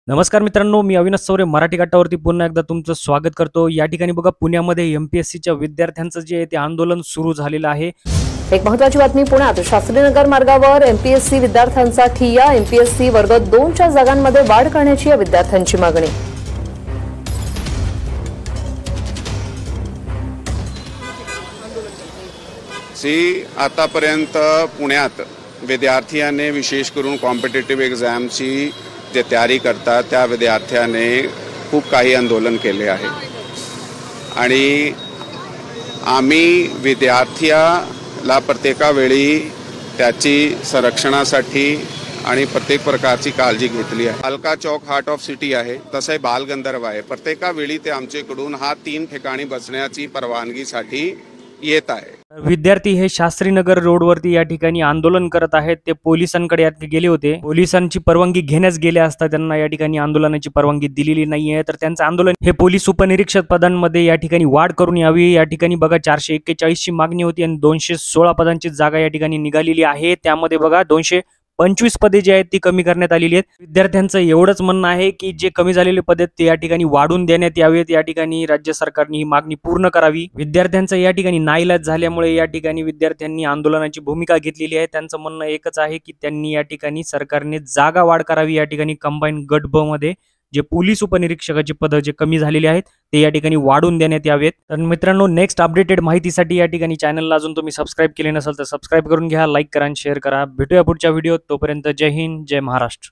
नमस्कार मित्रांनो, मी अविनाश सौरे मराठी काटावरती पुन्हा एकदा तुमचं स्वागत करतो। या ठिकाणी बघा पुण्यामध्ये एमपीएससीच्या विद्यार्थ्यांचं जे आहे ते आंदोलन सुरू झालेलं आहे। एक महत्त्वाची बातमी पुण्यात शास्त्रीनगर मार्गावर एमपीएससी विद्यार्थ्यांचा ठिय्या। एमपीएससी वर्ग 2 च्या जागांमध्ये वाढ करण्याची या विद्यार्थ्यांची मागणी। आतापर्यंत पुण्यात विद्यार्थ्यांनी विशेष करून कॉम्पिटिटिव्ह एक्झामची जे तयारी करतात त्या विद्यार्थ्याने खूप काही आंदोलन केले आहे आणि आम्ही विद्यार्थ्याला प्रत्येका वेळी त्याची संरक्षणासाठी आणि प्रत्येक प्रकारची काळजी घेतली आहे। अलका चौक हार्ट ऑफ सिटी आहे, तसे बालगंधर्व आहे। प्रत्येका वेळी ते आमच्याकडून 3 ठिकाणी बसण्याची परवानगीसाठी येत आहे। विद्यार्थी हे शास्त्रीनगर रोडवरती या ठिकाणी आंदोलन करत आहेत। ते पोलिसांकडे गेले होते, पोलिसांची परवानगी घेण्यास गेले असता त्यांना या ठिकाणी आंदोलनाची परवानगी दिलेली नाहीये। तर त्यांचं आंदोलन हे पोलीस उपनिरीक्षक पदांमध्ये या ठिकाणी वाढ करून यावी। या ठिकाणी बघा 441 ची मागणी होती आणि 216 पदांची जागा या ठिकाणी निघालेली आहे। त्यामध्ये बघा 225 पदे जी आहेत ती कमी करण्यात आलेली आहेत। विद्यार्थ्यांचं एवढंच म्हणणं आहे की जे कमी झालेले पदे ते या ठिकाणी वाढून देण्यात यावेत। या ठिकाणी राज्य सरकारने ही मागणी पूर्ण करावी। विद्यार्थ्यांचं या ठिकाणी नाईलाज झाल्यामुळे या ठिकाणी विद्यार्थ्यांनी आंदोलनाची भूमिका घेतलेली आहे। त्यांचं म्हणणं एकच आहे की त्यांनी या ठिकाणी सरकारने जागा वाढ करावी। या ठिकाणी कंबाईन गट ब मध्ये जे पोलीस उपनिरीक्षकाचे पद जे कमी झालेले आहेत ते या ठिकाणी वाढून देण्यात यावेत। तर मित्रांनो, नेक्स्ट अपडेटेड माहितीसाठी या ठिकाणी चॅनलला अजून तुम्ही सबस्क्राइब केले नसेल तर सबस्क्राइब करून घ्या, लाईक करा आणि शेअर करा। भेटूया पुढच्या व्हिडिओत, तोपर्यंत जय हिंद, जय महाराष्ट्र।